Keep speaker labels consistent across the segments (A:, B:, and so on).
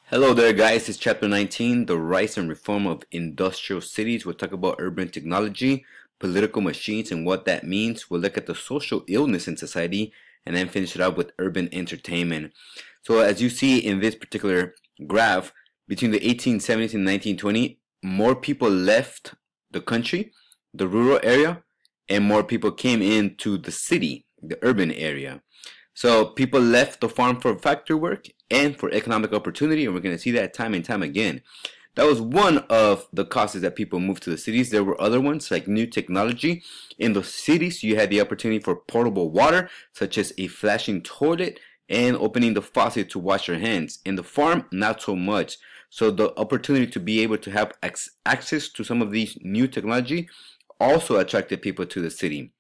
A: Hello there guys, it's chapter 19, the rise and reform of industrial cities. We'll talk about urban technology, political machines and what that means. We'll look at the social illness in society and then finish it up with urban entertainment. So as you see in this particular graph, between the 1870s and 1920, more people left the country, the rural area, and more people came into the city, the urban area. So people left the farm for factory work and for economic opportunity, and we're going to see that time and time again. That was one of the causes that people moved to the cities. There were other ones like new technology. In the cities, you had the opportunity for portable water, such as a flashing toilet and opening the faucet to wash your hands. In the farm, not so much. So the opportunity to be able to have access to some of these new technology also attracted people to the city.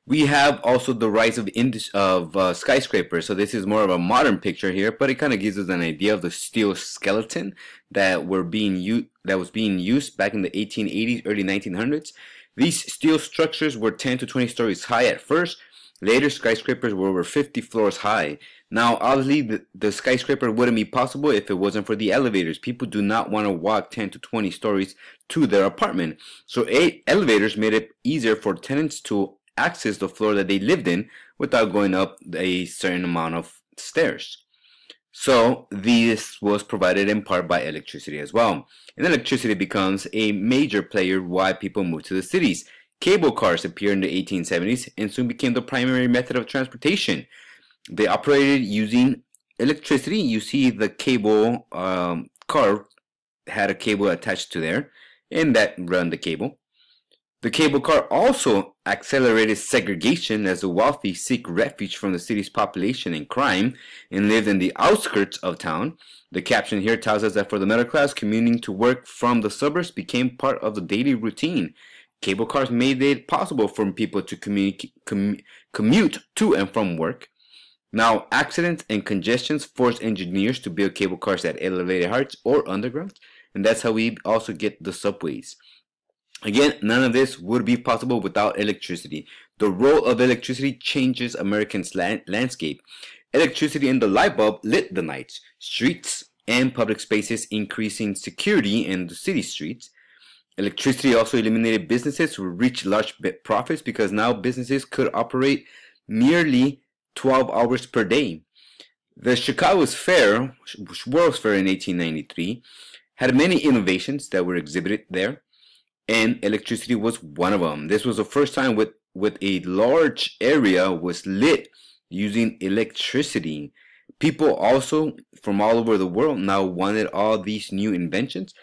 A: We have also the rise of skyscrapers. So this is more of a modern picture here, but it kind of gives us an idea of the steel skeleton that was being used back in the 1880s, early 1900s. These steel structures were 10 to 20 stories high at first. Later, skyscrapers were over 50 floors high. Now, obviously, the skyscraper wouldn't be possible if it wasn't for the elevators. People do not want to walk 10 to 20 stories to their apartment. So elevators made it easier for tenants to access the floor that they lived in without going up a certain amount of stairs. So this was provided in part by electricity as well. And electricity becomes a major player why people move to the cities. Cable cars appeared in the 1870s and soon became the primary method of transportation. They operated using electricity. You see the cable car had a cable attached to there, and that run the cable. The cable car also accelerated segregation as the wealthy seek refuge from the city's population and crime and lived in the outskirts of town. The caption here tells us that for the middle class, commuting to work from the suburbs became part of the daily routine. Cable cars made it possible for people to commute to and from work. Now, accidents and congestions forced engineers to build cable cars at elevated heights or underground, and that's how we also get the subways. Again, none of this would be possible without electricity. The role of electricity changes Americans' landscape. Electricity and the light bulb lit the nights, streets, and public spaces, increasing security in the city streets. Electricity also eliminated businesses who reached large profits because now businesses could operate nearly 12 hours per day. The Chicago's Fair, World's Fair in 1893, had many innovations that were exhibited there, and electricity was one of them. This was the first time with a large area was lit using electricity. People also from all over the world now wanted all these new inventions,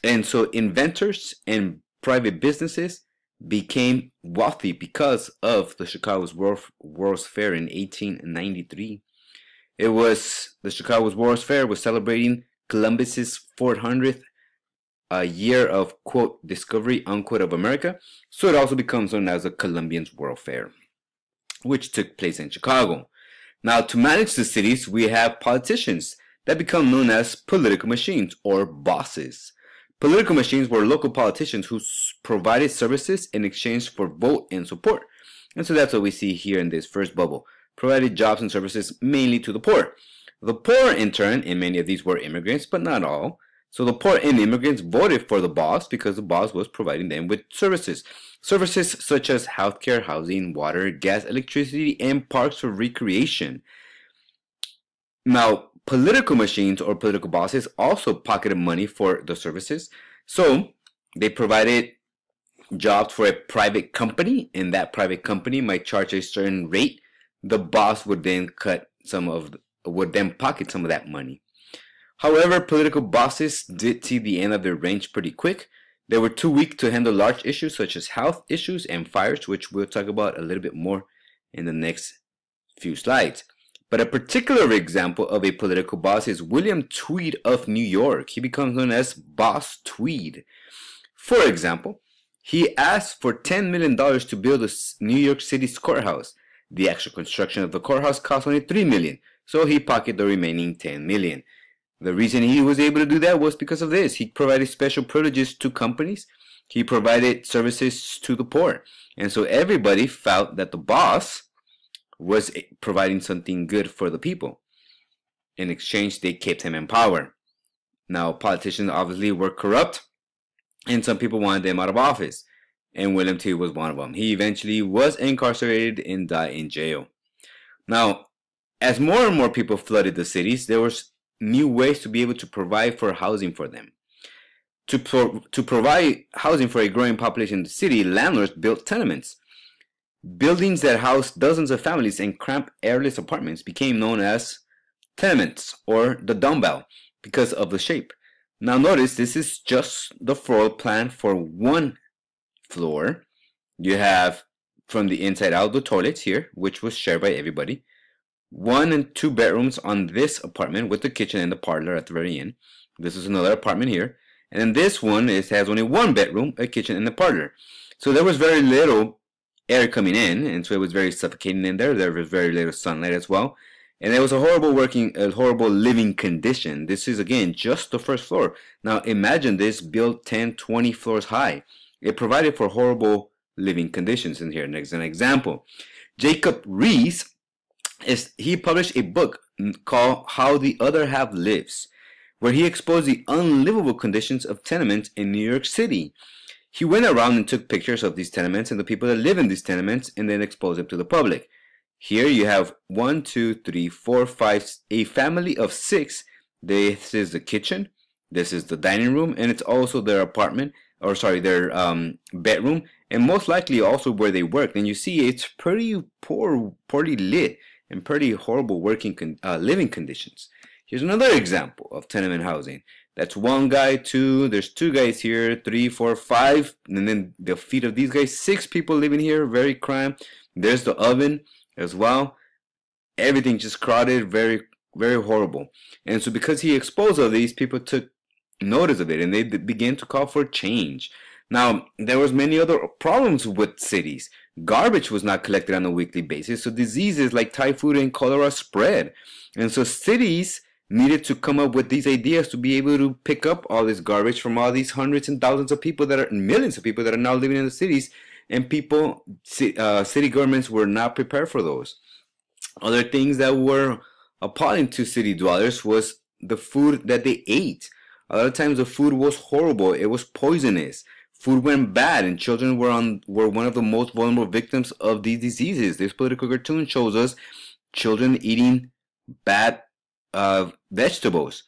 A: and so inventors and private businesses became wealthy because of the Chicago's World's Fair in 1893. It was the Chicago's World's Fair was celebrating Columbus's 400th year of quote discovery unquote of America, so it also becomes known as the Columbian's World Fair, which took place in Chicago. Now, to manage the cities, we have politicians that become known as political machines or bosses. Political machines were local politicians who provided services in exchange for vote and support. And so that's what we see here in this first bubble. Provided jobs and services mainly to the poor. The poor, in turn, and many of these were immigrants, but not all. So the poor and immigrants voted for the boss because the boss was providing them with services. Services such as healthcare, housing, water, gas, electricity, and parks for recreation. Now, political machines or political bosses also pocketed money for the services. So they provided jobs for a private company, and that private company might charge a certain rate. The boss would then pocket some of that money. However, political bosses did see the end of their range pretty quick. They were too weak to handle large issues such as health issues and fires, which we'll talk about a little bit more in the next few slides. But a particular example of a political boss is William Tweed of New York. He becomes known as Boss Tweed. For example, he asked for $10 million to build New York City's courthouse. The actual construction of the courthouse cost only $3 million, so he pocketed the remaining $10 million. The reason he was able to do that was because of this. He provided special privileges to companies. He provided services to the poor. And so everybody felt that the boss was providing something good for the people. In exchange, they kept him in power. Now, politicians obviously were corrupt, and some people wanted them out of office, and William T. was one of them. He eventually was incarcerated and died in jail. Now, as more and more people flooded the cities, there was new ways to be able to provide for housing for them. To provide housing for a growing population in the city, landlords built tenements. Buildings that housed dozens of families in cramped, airless apartments became known as tenements or the dumbbell because of the shape. Now notice this is just the floor plan for one floor. You have from the inside out the toilets here, which was shared by everybody. 1 and 2 bedrooms on this apartment with the kitchen and the parlor at the very end. This is another apartment here. And then this one has only 1 bedroom, a kitchen, and a parlor. So there was very little air coming in, and so it was very suffocating in there. There was very little sunlight as well. And it was a horrible living condition. This is, again, just the first floor. Now imagine this built 10, 20 floors high. It provided for horrible living conditions in here. Next, an example. Jacob Riis, he published a book called How the Other Half Lives, where he exposed the unlivable conditions of tenements in New York City. He went around and took pictures of these tenements and the people that live in these tenements and then exposed them to the public. Here you have 1, 2, 3, 4, 5, a family of 6. This is the kitchen, this is the dining room, and it's also their apartment, or sorry, their bedroom, and most likely also where they work. And you see it's pretty poorly lit and pretty horrible living conditions. Here's another example of tenement housing. That's 1 guy, 2, there's 2 guys here, 3, 4, 5, and then the feet of these guys, 6 people living here, very cramped. There's the oven as well. Everything just crowded, very, very horrible. And so because he exposed all these, people took notice of it and they began to call for change. Now, there was many other problems with cities. Garbage was not collected on a weekly basis, so diseases like typhoid and cholera spread. And so cities needed to come up with these ideas to be able to pick up all this garbage from all these hundreds and thousands of people millions of people that are now living in the cities, and city governments were not prepared for those. Other things that were appalling to city dwellers was the food that they ate. A lot of times the food was horrible, it was poisonous. Food went bad, and children were one of the most vulnerable victims of these diseases. This political cartoon shows us children eating bad vegetables.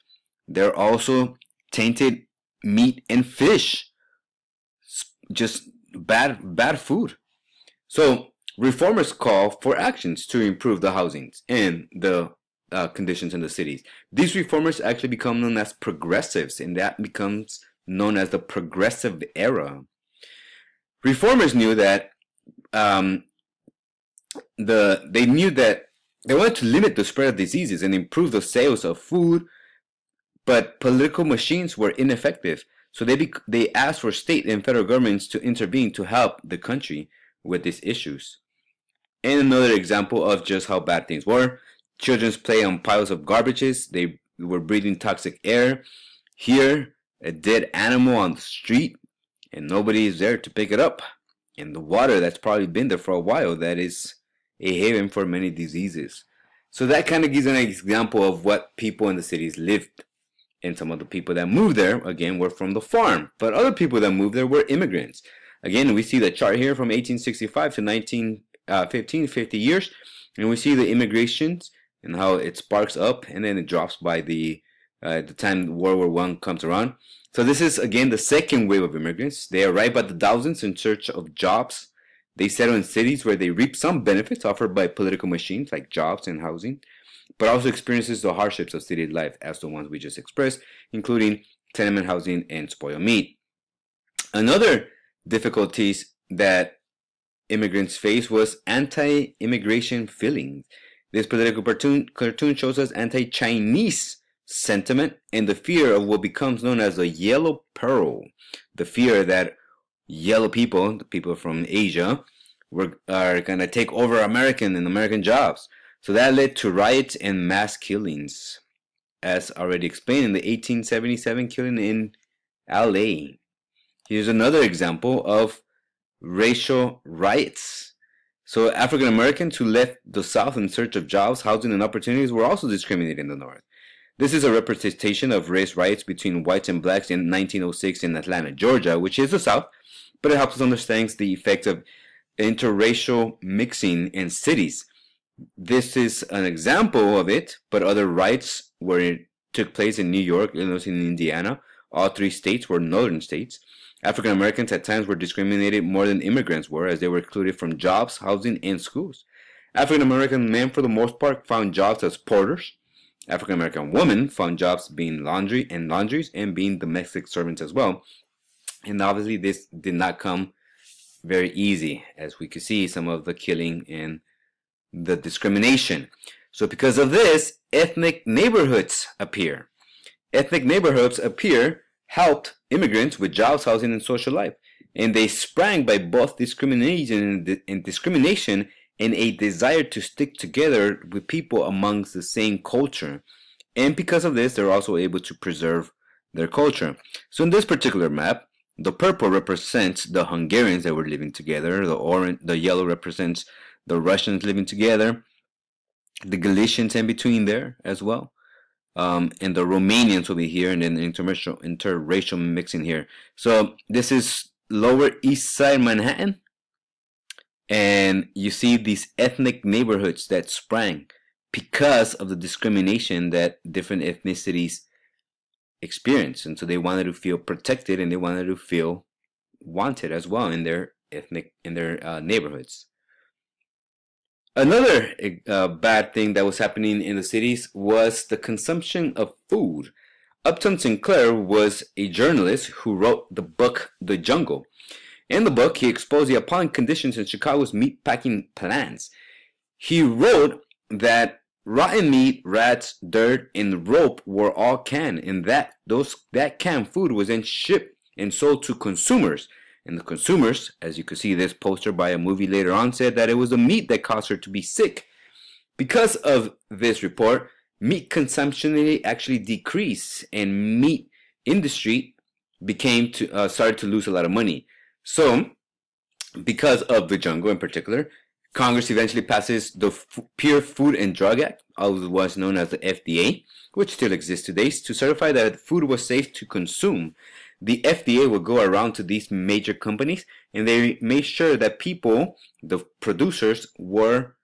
A: There are also tainted meat and fish. Just bad food. So reformers call for actions to improve the housings and the conditions in the cities. These reformers actually become known as progressives, and that becomes known as the progressive era. Reformers knew that they wanted to limit the spread of diseases and improve the sales of food, but political machines were ineffective. So they asked for state and federal governments to intervene to help the country with these issues. And another example of just how bad things were: children's play on piles of garbages. They were breathing toxic air. Here, a dead animal on the street, and nobody is there to pick it up. And the water that's probably been there for a while, that is a haven for many diseases. So that kind of gives an example of what people in the cities lived. And some of the people that moved there, again, were from the farm. But other people that moved there were immigrants. Again, we see the chart here from 1865 to 1915, 50 years. And we see the immigrations and how it sparks up and then it drops by the time World War I comes around. So this is, again, the second wave of immigrants. They arrive by the thousands in search of jobs. They settle in cities where they reap some benefits offered by political machines like jobs and housing, but also experiences the hardships of city life as the ones we just expressed, including tenement housing and spoiled meat. Another difficulties that immigrants faced was anti-immigration feelings. This political cartoon shows us anti-Chinese sentiment and the fear of what becomes known as the yellow peril. The fear that yellow people, the people from Asia, are going to take over American jobs. So that led to riots and mass killings, as already explained in the 1877 killing in LA. Here's another example of racial riots. So African Americans who left the South in search of jobs, housing, and opportunities were also discriminated in the North. This is a representation of race riots between whites and blacks in 1906 in Atlanta, Georgia, which is the South, but it helps us understand the effect of interracial mixing in cities. This is an example of it, but other riots where it took place in New York, Illinois, and Indiana. All three states were northern states. African Americans at times were discriminated more than immigrants were, as they were excluded from jobs, housing, and schools. African American men, for the most part, found jobs as porters. African American women found jobs being laundries and being domestic servants as well. And obviously, this did not come very easy, as we could see some of the killing and the discrimination. So because of this, ethnic neighborhoods appear. Ethnic neighborhoods helped immigrants with jobs, housing, and social life. And they sprang by both discrimination and a desire to stick together with people amongst the same culture. And because of this, they're also able to preserve their culture. So in this particular map, the purple represents the Hungarians that were living together. The yellow represents the Russians living together. The Galicians in between there as well. And the Romanians will be here, and then interracial mixing here. So this is Lower East Side Manhattan. And you see these ethnic neighborhoods that sprang because of the discrimination that different ethnicities experience. And so they wanted to feel protected, and they wanted to feel wanted as well in their neighborhoods. Another bad thing that was happening in the cities was the consumption of food. Upton Sinclair was a journalist who wrote the book The Jungle. In the book, he exposed the appalling conditions in Chicago's meatpacking plants. He wrote that rotten meat, rats, dirt, and rope were all canned, and that canned food was then shipped and sold to consumers. And the consumers, as you could see this poster by a movie later on, said that it was the meat that caused her to be sick. Because of this report, meat consumption actually decreased, and meat industry started to lose a lot of money. So, because of the jungle in particular, Congress eventually passes the Pure Food and Drug Act, otherwise known as the FDA, which still exists today, to certify that food was safe to consume. The FDA would go around to these major companies, and they made sure that people, the producers, were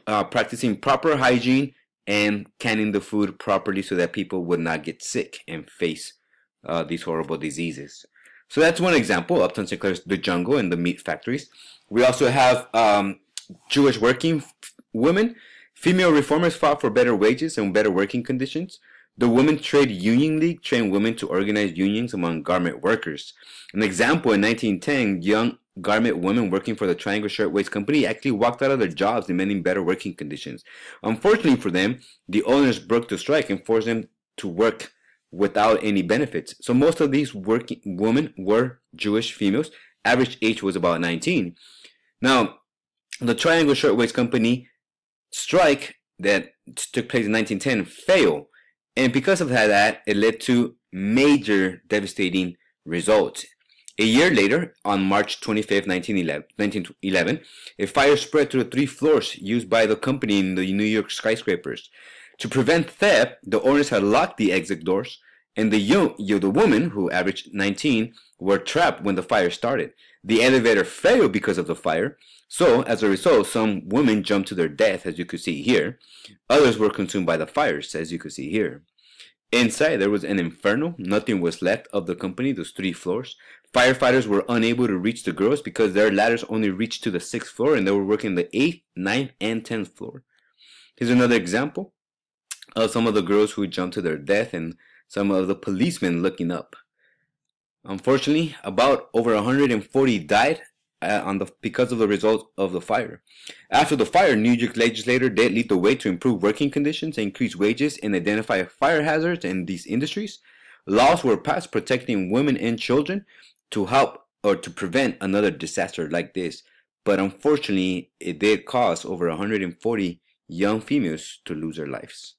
A: practicing proper hygiene and canning the food properly so that people would not get sick and face these horrible diseases. So that's one example, Upton Sinclair's The Jungle and the meat factories. We also have Jewish working women. Female reformers fought for better wages and better working conditions. The Women's Trade Union League trained women to organize unions among garment workers. An example, in 1910, young garment women working for the Triangle Shirtwaist Company actually walked out of their jobs demanding better working conditions. Unfortunately for them, the owners broke the strike and forced them to work without any benefits. So most of these working women were Jewish females. Average age was about 19. Now, the Triangle Shirtwaist Company strike that took place in 1910 failed. And because of that, it led to major devastating results. A year later, on March 25, 1911, a fire spread to the 3 floors used by the company in the New York skyscrapers. To prevent theft, the owners had locked the exit doors, and the women, who averaged 19, were trapped when the fire started. The elevator failed because of the fire, so as a result, some women jumped to their death, as you could see here. Others were consumed by the fires, as you could see here. Inside, there was an inferno. Nothing was left of the company, those 3 floors. Firefighters were unable to reach the girls because their ladders only reached to the 6th floor, and they were working the 8th, 9th, and 10th floor. Here's another example of some of the girls who jumped to their death and some of the policemen looking up. Unfortunately, about over 140 died because of the result of the fire. After the fire, New York legislators did lead the way to improve working conditions, increase wages, and identify fire hazards in these industries. Laws were passed protecting women and children to help or to prevent another disaster like this. But unfortunately, it did cause over 140 young females to lose their lives.